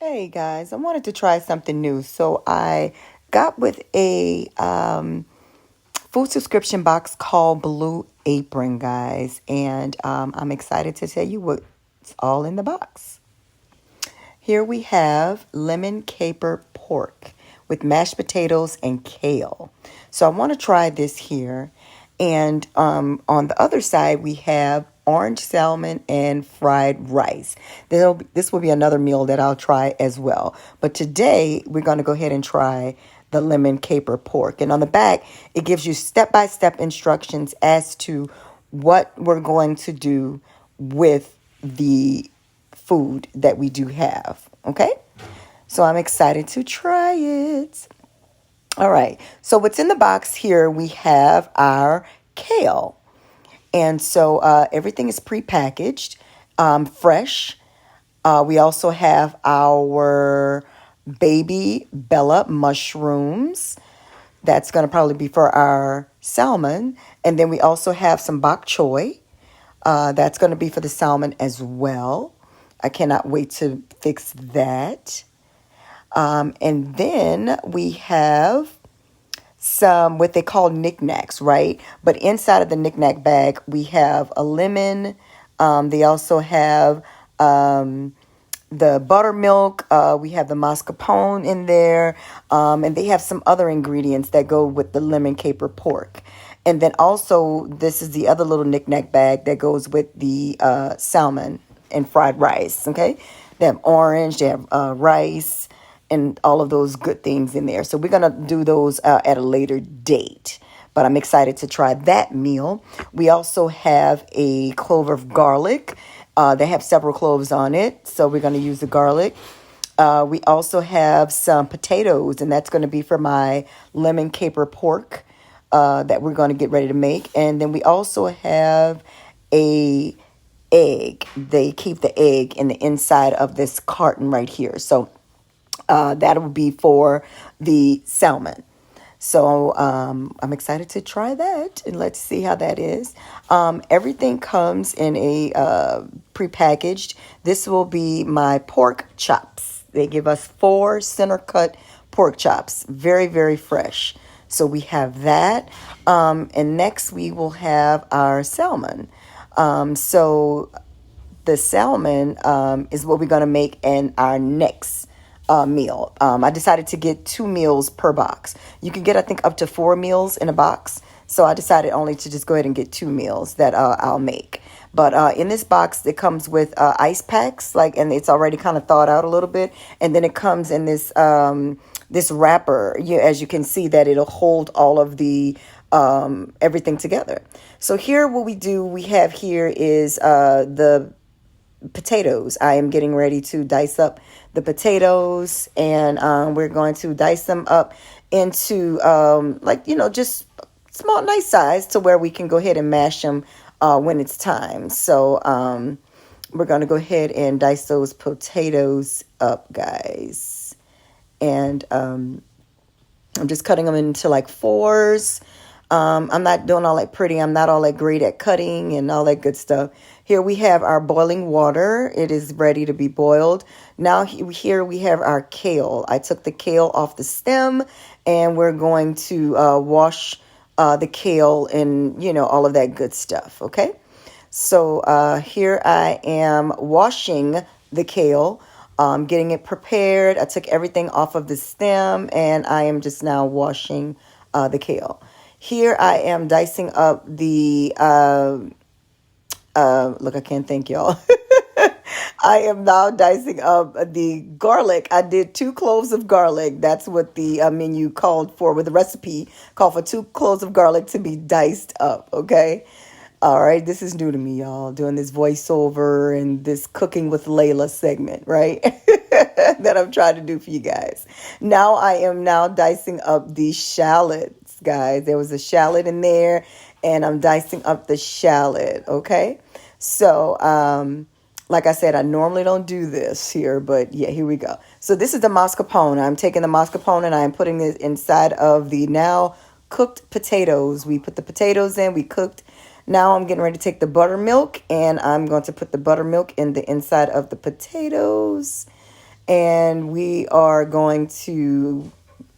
Hey guys, I wanted to try something new. So I got with a food subscription box called Blue Apron, guys, and I'm excited to tell you what's all in the box. Here we have lemon caper pork with mashed potatoes and kale. So I want to try this here. And on the other side, we have orange salmon and fried rice. This will be another meal that I'll try as well. But today, we're going to go ahead and try the lemon caper pork. And on the back, it gives you step-by-step instructions as to what we're going to do with the food that we do have. Okay? So I'm excited to try it. All right. So what's in the box here? We have our kale. And so everything is prepackaged, fresh. We also have our baby Bella mushrooms. That's going to probably be for our salmon. And then we also have some bok choy. That's going to be for the salmon as well. I cannot wait to fix that. And then we have some what they call knickknacks, right? But inside of the knickknack bag, we have a lemon. They also have the buttermilk. We have the mascarpone in there. And they have some other ingredients that go with the lemon caper pork. And then also, this is the other little knickknack bag that goes with the salmon and fried rice, okay? They have orange, they have rice, and all of those good things in there. So we're going to do those at a later date. But I'm excited to try that meal. We also have a clove of garlic. They have several cloves on it, so we're going to use the garlic. We also have some potatoes, and that's going to be for my lemon caper pork that we're going to get ready to make. And then we also have a egg. They keep the egg in the inside of this carton right here. So that will be for the salmon. So I'm excited to try that, and let's see how that is. Everything comes in a prepackaged. This will be my pork chops. They give us 4 center cut pork chops, very, very fresh. So we have that. And next we will have our salmon. So the salmon is what we're going to make in our next meal. I decided to get 2 meals per box. You can get, I think, up to 4 meals in a box. So I decided only to just go ahead and get 2 meals that I'll make. But in this box, it comes with ice packs, and it's already kind of thawed out a little bit. And then it comes in this wrapper, as you can see, that it'll hold all of the everything together. So here, what we have here is the potatoes. I am getting ready to dice up the potatoes, and we're going to dice them up into just small, nice size to where we can go ahead and mash them when it's time. So we're going to go ahead and dice those potatoes up, guys. And I'm just cutting them into like 4s. I'm not doing all that pretty. I'm not all that great at cutting and all that good stuff. Here we have our boiling water. It is ready to be boiled. Now here we have our kale. I took the kale off the stem, and we're going to wash the kale and, all of that good stuff, okay? So here I am washing the kale, getting it prepared. I took everything off of the stem, and I am just now washing the kale. Here I am dicing up the, look, I can't thank y'all. I am now dicing up the garlic. I did 2 cloves of garlic. That's what the menu called for, with the recipe called for 2 cloves of garlic to be diced up, okay? All right, this is new to me, y'all, doing this voiceover and this cooking with Layla segment, right? That I'm trying to do for you guys. Now I am now dicing up the shallots, guys. There was a shallot in there, and I'm dicing up the shallot, okay? So, like I said, I normally don't do this here, but yeah, here we go. So this is the mascarpone. I'm taking the mascarpone and I'm putting it inside of the now cooked potatoes. We put the potatoes in, we cooked. Now I'm getting ready to take the buttermilk, and I'm going to put the buttermilk in the inside of the potatoes. And we are going to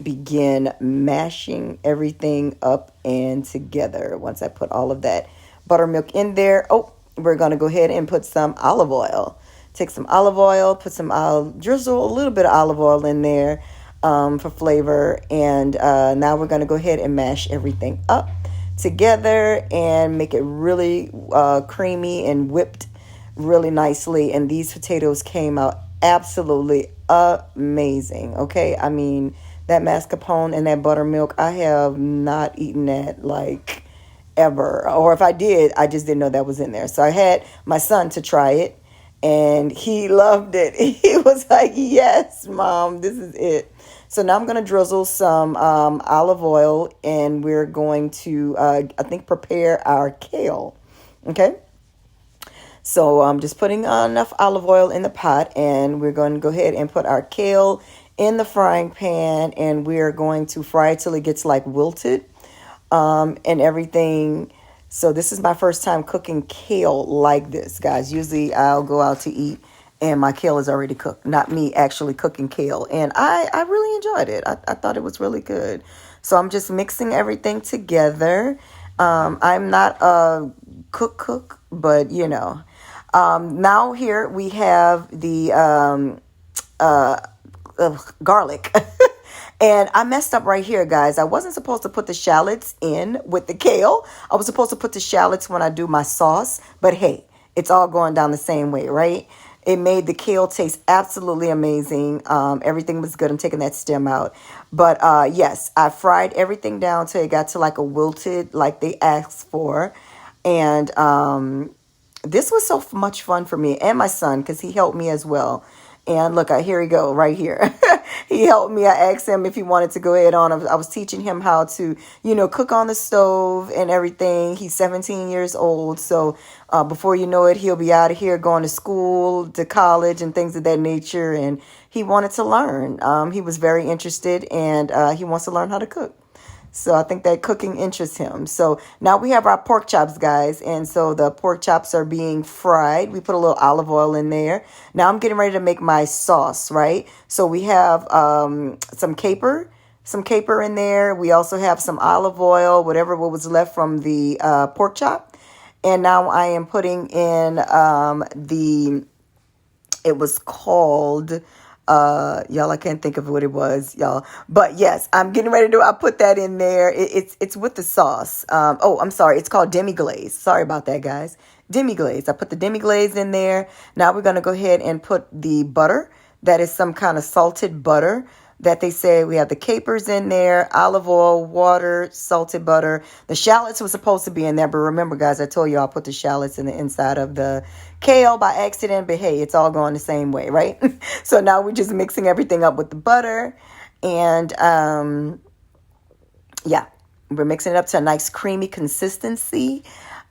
begin mashing everything up and together. Once I put all of that buttermilk in there, we're going to go ahead and put some olive oil. Take some olive oil, put some drizzle a little bit of olive oil in there for flavor. And now we're going to go ahead and mash everything up together and make it really creamy and whipped really nicely. And these potatoes came out absolutely amazing. Okay, I mean, that mascarpone and that buttermilk, I have not eaten that like ever, or if I did, I just didn't know that was in there. So I had my son to try it, and he loved it. He was like, yes, Mom, this is it. So now I'm going to drizzle some olive oil, and we're going to, I think, prepare our kale. Okay. So I'm just putting enough olive oil in the pot, and we're going to go ahead and put our kale in the frying pan, and we're going to fry it till it gets like wilted and everything. So this is my first time cooking kale like this, guys. Usually I'll go out to eat and my kale is already cooked, not me actually cooking kale. And I really enjoyed it. I thought it was really good. So I'm just mixing everything together. I'm not a cook, but you know. Now here we have the garlic. And I messed up right here, guys. I wasn't supposed to put the shallots in with the kale. I was supposed to put the shallots when I do my sauce. But hey, it's all going down the same way, right? It made the kale taste absolutely amazing. Everything was good. I'm taking that stem out. But yes, I fried everything down till it got to like a wilted, like they asked for. And this was so much fun for me and my son because he helped me as well. And look, here we go, right here. He helped me. I asked him if he wanted to go ahead on. I was teaching him how to, cook on the stove and everything. He's 17 years old. So before you know it, he'll be out of here going to school, to college and things of that nature. And he wanted to learn. He was very interested, and he wants to learn how to cook. So I think that cooking interests him. So now we have our pork chops, guys. And so the pork chops are being fried. We put a little olive oil in there. Now I'm getting ready to make my sauce, right? So we have some caper in there. We also have some olive oil, what was left from the pork chop. And now I am putting in it was called... y'all, I can't think of what it was, y'all. But yes, I'm getting ready to I put that in there. It's with the sauce. I'm sorry. It's called demi-glaze. Sorry about that, guys. Demi-glaze. I put the demi-glaze in there. Now we're going to go ahead and put the butter. That is some kind of salted butter that they say. We have the capers in there, olive oil, water, salted butter. The shallots were supposed to be in there, but remember, guys, I told you I'll put the shallots in the inside of the kale by accident, but hey, it's all going the same way, right? So now we're just mixing everything up with the butter, and we're mixing it up to a nice creamy consistency.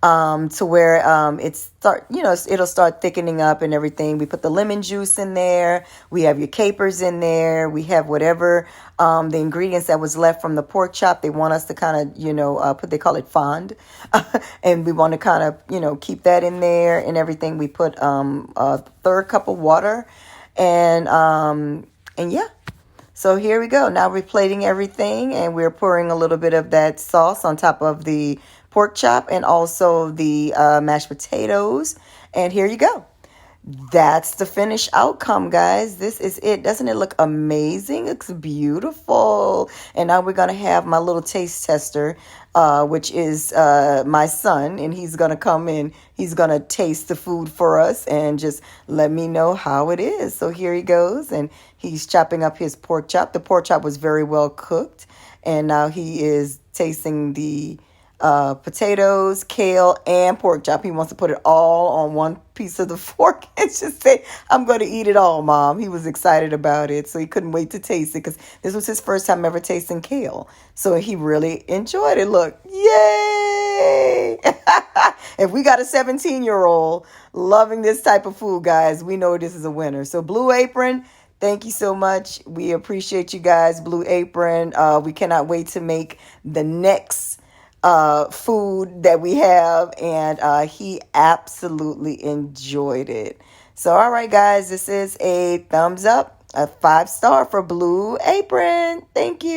To where it'll start thickening up and everything. We put the lemon juice in there. We have your capers in there. We have whatever the ingredients that was left from the pork chop. They want us to kind of, they call it fond. And we want to kind of, keep that in there and everything. We put a third cup of water and yeah. So here we go. Now we're plating everything, and we're pouring a little bit of that sauce on top of the pork chop and also the mashed potatoes. And here you go. That's the finished outcome, guys. This is it. Doesn't it look amazing? It's beautiful. And now we're going to have my little taste tester, which is my son. And he's going to come in. He's going to taste the food for us and just let me know how it is. So here he goes. And he's chopping up his pork chop. The pork chop was very well cooked. And now he is tasting the potatoes, kale, and pork chop. He wants to put it all on one piece of the fork and just say, I'm going to eat it all, Mom. He was excited about it, so he couldn't wait to taste it because this was his first time ever tasting kale. So he really enjoyed it. Look, yay! If we got a 17-year-old loving this type of food, guys, we know this is a winner. So Blue Apron, thank you so much. We appreciate you guys, Blue Apron. We cannot wait to make the next food that we have, and he absolutely enjoyed it. So all right, guys, this is a thumbs up. A 5-star for Blue Apron. Thank you.